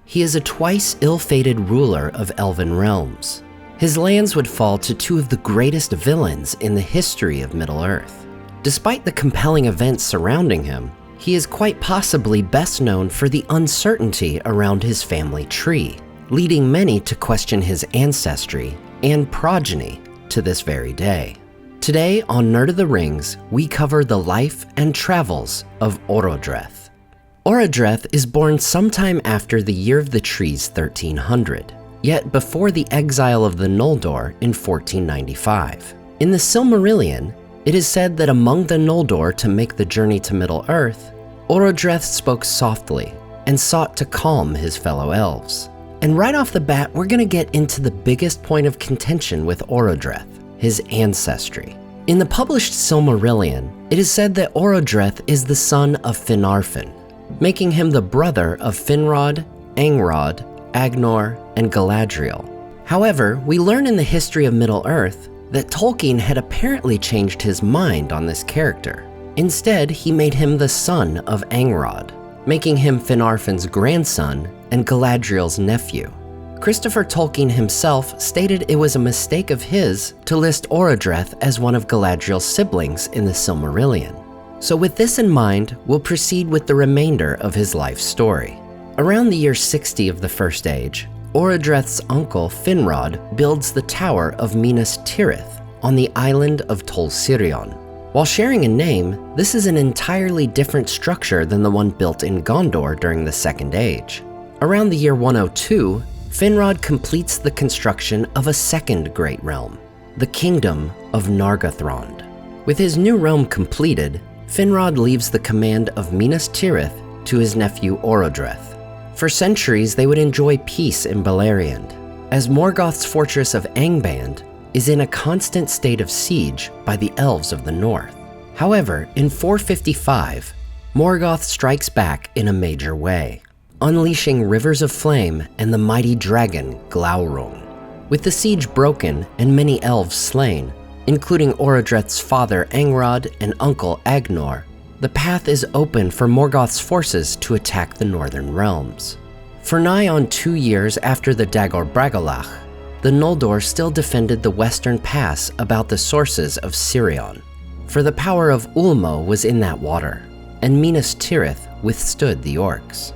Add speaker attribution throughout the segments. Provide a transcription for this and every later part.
Speaker 1: He is a twice ill-fated ruler of elven realms. His lands would fall to two of the greatest villains in the history of Middle-earth. Despite the compelling events surrounding him, he is quite possibly best known for the uncertainty around his family tree, leading many to question his ancestry and progeny to this very day. Today on Nerd of the Rings, we cover the life and travels of Orodreth. Orodreth is born sometime after the Year of the Trees 1300, yet before the exile of the Noldor in 1495. In the Silmarillion, it is said that among the Noldor to make the journey to Middle-earth, Orodreth spoke softly and sought to calm his fellow elves. And right off the bat, we're going to get into the biggest point of contention with Orodreth, his ancestry. In the published Silmarillion, it is said that Orodreth is the son of Finarfin, making him the brother of Finrod, Angrod, Agnor, and Galadriel. However, we learn in the history of Middle-earth that Tolkien had apparently changed his mind on this character. Instead, he made him the son of Angrod, making him Finarfin's grandson and Galadriel's nephew. Christopher Tolkien himself stated it was a mistake of his to list Orodreth as one of Galadriel's siblings in the Silmarillion. So with this in mind, we'll proceed with the remainder of his life story. Around the year 60 of the First Age, Orodreth's uncle Finrod builds the Tower of Minas Tirith on the island of Tol Sirion. While sharing a name, this is an entirely different structure than the one built in Gondor during the Second Age. Around the year 102, Finrod completes the construction of a second great realm, the Kingdom of Nargothrond. With his new realm completed, Finrod leaves the command of Minas Tirith to his nephew Orodreth. For centuries, they would enjoy peace in Beleriand, as Morgoth's fortress of Angband is in a constant state of siege by the elves of the north. However, in 455, Morgoth strikes back in a major way, unleashing rivers of flame and the mighty dragon Glaurung. With the siege broken and many elves slain, including Orodreth's father Angrod and uncle Agnor, the path is open for Morgoth's forces to attack the northern realms. For nigh on 2 years after the Dagor Bragollach, the Noldor still defended the western pass about the sources of Sirion, for the power of Ulmo was in that water, and Minas Tirith withstood the orcs.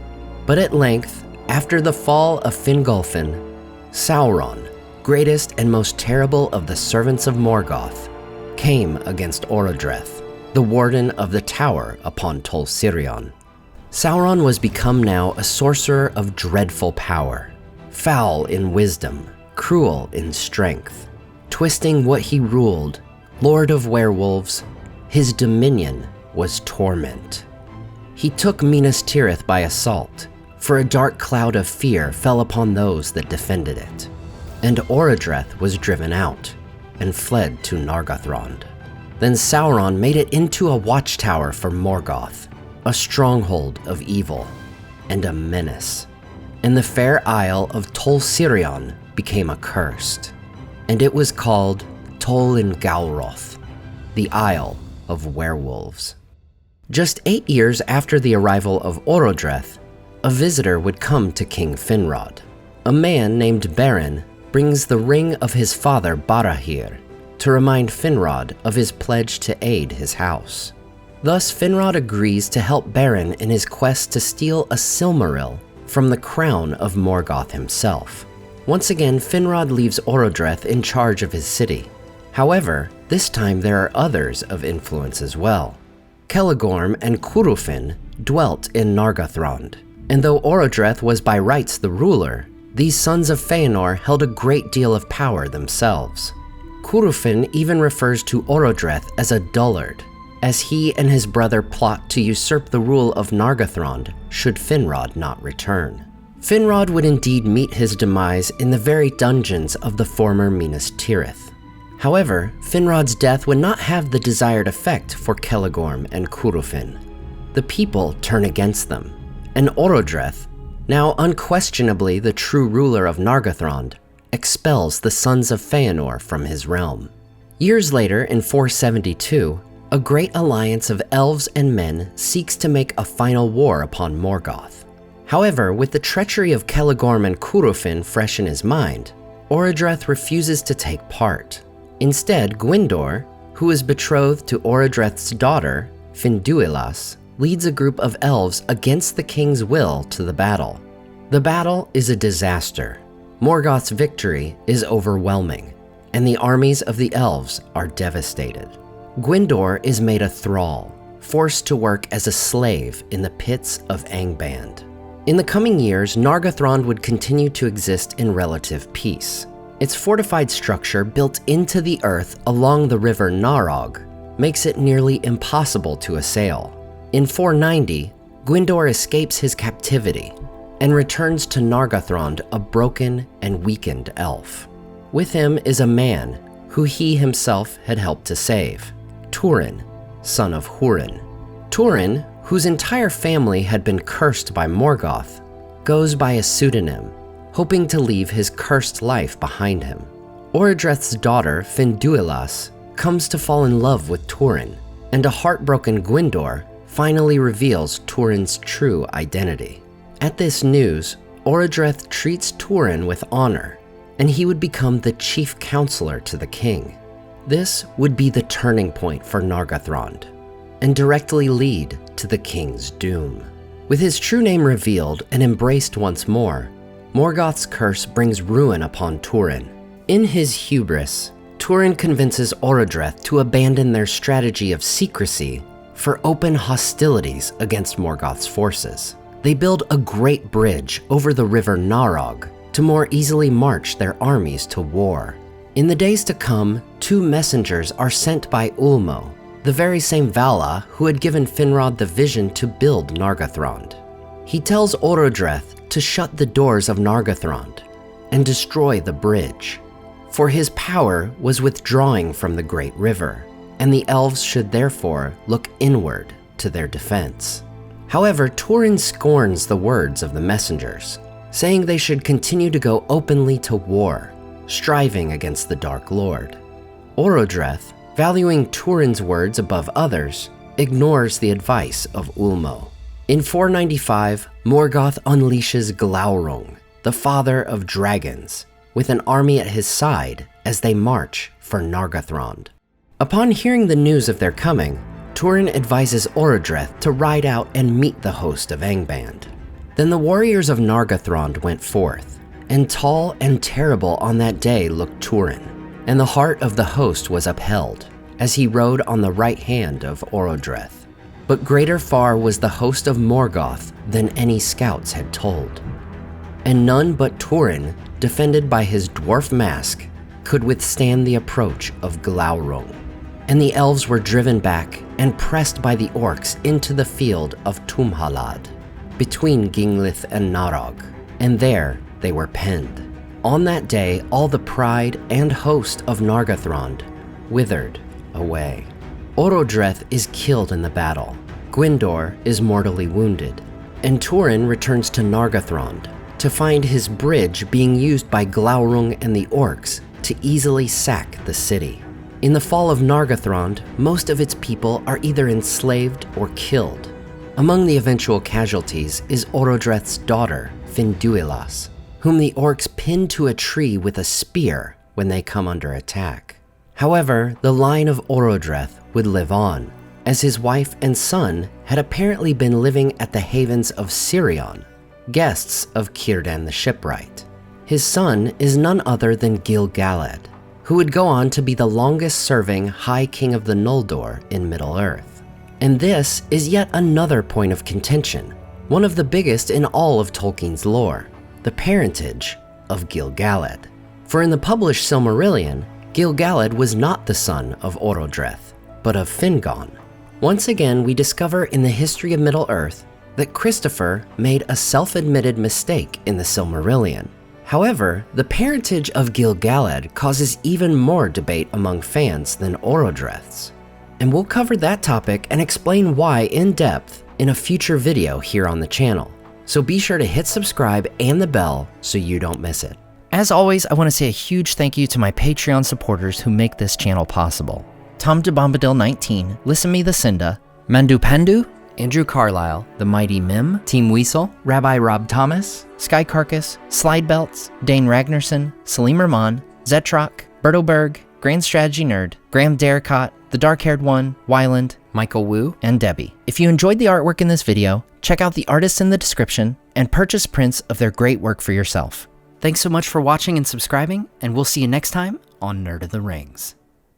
Speaker 1: But at length, after the fall of Fingolfin, Sauron, greatest and most terrible of the servants of Morgoth, came against Orodreth, the warden of the tower upon Tol Sirion. Sauron was become now a sorcerer of dreadful power, foul in wisdom, cruel in strength, twisting what he ruled, lord of werewolves. His dominion was torment. He took Minas Tirith by assault, for a dark cloud of fear fell upon those that defended it, and Orodreth was driven out and fled to Nargothrond. Then Sauron made it into a watchtower for Morgoth, a stronghold of evil and a menace. And the fair isle of Tol Sirion became accursed, and it was called Tol in Galroth, the Isle of Werewolves. Just 8 years after the arrival of Orodreth, a visitor would come to King Finrod. A man named Beren brings the ring of his father Barahir to remind Finrod of his pledge to aid his house. Thus, Finrod agrees to help Beren in his quest to steal a Silmaril from the crown of Morgoth himself. Once again, Finrod leaves Orodreth in charge of his city. However, this time there are others of influence as well. Celegorm and Curufin dwelt in Nargothrond, and though Orodreth was by rights the ruler, these sons of Feanor held a great deal of power themselves. Curufin even refers to Orodreth as a dullard, as he and his brother plot to usurp the rule of Nargothrond should Finrod not return. Finrod would indeed meet his demise in the very dungeons of the former Minas Tirith. However, Finrod's death would not have the desired effect for Celegorm and Curufin. The people turn against them, and Orodreth, now unquestionably the true ruler of Nargothrond, expels the sons of Feanor from his realm. Years later, in 472, a great alliance of elves and men seeks to make a final war upon Morgoth. However, with the treachery of Celegorm and Curufin fresh in his mind, Orodreth refuses to take part. Instead, Gwyndor, who is betrothed to Orodreth's daughter, Finduilas, leads a group of elves against the king's will to the battle. The battle is a disaster. Morgoth's victory is overwhelming, and the armies of the elves are devastated. Gwyndor is made a thrall, forced to work as a slave in the pits of Angband. In the coming years, Nargothrond would continue to exist in relative peace. Its fortified structure built into the earth along the river Narog makes it nearly impossible to assail. In 490, Gwyndor escapes his captivity and returns to Nargothrond a broken and weakened elf. With him is a man who he himself had helped to save, Turin, son of Hurin. Turin, whose entire family had been cursed by Morgoth, goes by a pseudonym, hoping to leave his cursed life behind him. Orodreth's daughter, Finduilas, comes to fall in love with Turin, and a heartbroken Gwyndor finally reveals Turin's true identity. At this news, Orodreth treats Turin with honor, and he would become the chief counselor to the king. This would be the turning point for Nargothrond, and directly lead to the king's doom. With his true name revealed and embraced once more, Morgoth's curse brings ruin upon Turin. In his hubris, Turin convinces Orodreth to abandon their strategy of secrecy for open hostilities against Morgoth's forces. They build a great bridge over the river Narog to more easily march their armies to war. In the days to come, 2 messengers are sent by Ulmo, the very same Vala who had given Finrod the vision to build Nargothrond. He tells Orodreth to shut the doors of Nargothrond and destroy the bridge, for his power was withdrawing from the great river, and the elves should therefore look inward to their defense. However, Turin scorns the words of the messengers, saying they should continue to go openly to war, striving against the Dark Lord. Orodreth, valuing Turin's words above others, ignores the advice of Ulmo. In 495, Morgoth unleashes Glaurung, the father of dragons, with an army at his side as they march for Nargothrond. Upon hearing the news of their coming, Turin advises Orodreth to ride out and meet the host of Angband. Then the warriors of Nargothrond went forth, and tall and terrible on that day looked Turin, and the heart of the host was upheld, as he rode on the right hand of Orodreth. But greater far was the host of Morgoth than any scouts had told, and none but Turin, defended by his dwarf mask, could withstand the approach of Glaurung. And the elves were driven back and pressed by the orcs into the field of Tumhalad, between Ginglith and Narog, and there they were penned. On that day, all the pride and host of Nargothrond withered away. Orodreth is killed in the battle, Gwyndor is mortally wounded, and Turin returns to Nargothrond to find his bridge being used by Glaurung and the orcs to easily sack the city. In the fall of Nargothrond, most of its people are either enslaved or killed. Among the eventual casualties is Orodreth's daughter, Finduilas, whom the orcs pin to a tree with a spear when they come under attack. However, the line of Orodreth would live on, as his wife and son had apparently been living at the havens of Sirion, guests of Círdan the Shipwright. His son is none other than Gil-galad, who would go on to be the longest-serving High King of the Noldor in Middle-earth. And this is yet another point of contention, one of the biggest in all of Tolkien's lore, the parentage of Gil-galad. For in the published Silmarillion, Gil-galad was not the son of Orodreth, but of Fingon. Once again, we discover in the history of Middle-earth that Christopher made a self-admitted mistake in the Silmarillion. However, the parentage of Gil-galad causes even more debate among fans than Orodreth's. And we'll cover that topic and explain why in depth in a future video here on the channel. So be sure to hit subscribe and the bell so you don't miss it. As always, I want to say a huge thank you to my Patreon supporters who make this channel possible. Tom de Bombadil 19, Listen Me the Cinda, Mandu Pandu,
Speaker 2: Andrew Carlisle, The Mighty Mim, Team Weasel, Rabbi Rob Thomas, Sky Carcass, Slide Belts, Dane Ragnarsson, Salim Rahman, Zetrock, Berto Berg, Grand Strategy Nerd, Graham Darracott, The Dark-Haired One, Wyland, Michael Wu, and Debbie. If you enjoyed the artwork in this video, check out the artists in the description and purchase prints of their great work for yourself. Thanks so much for watching and subscribing, and we'll see you next time on Nerd of the Rings.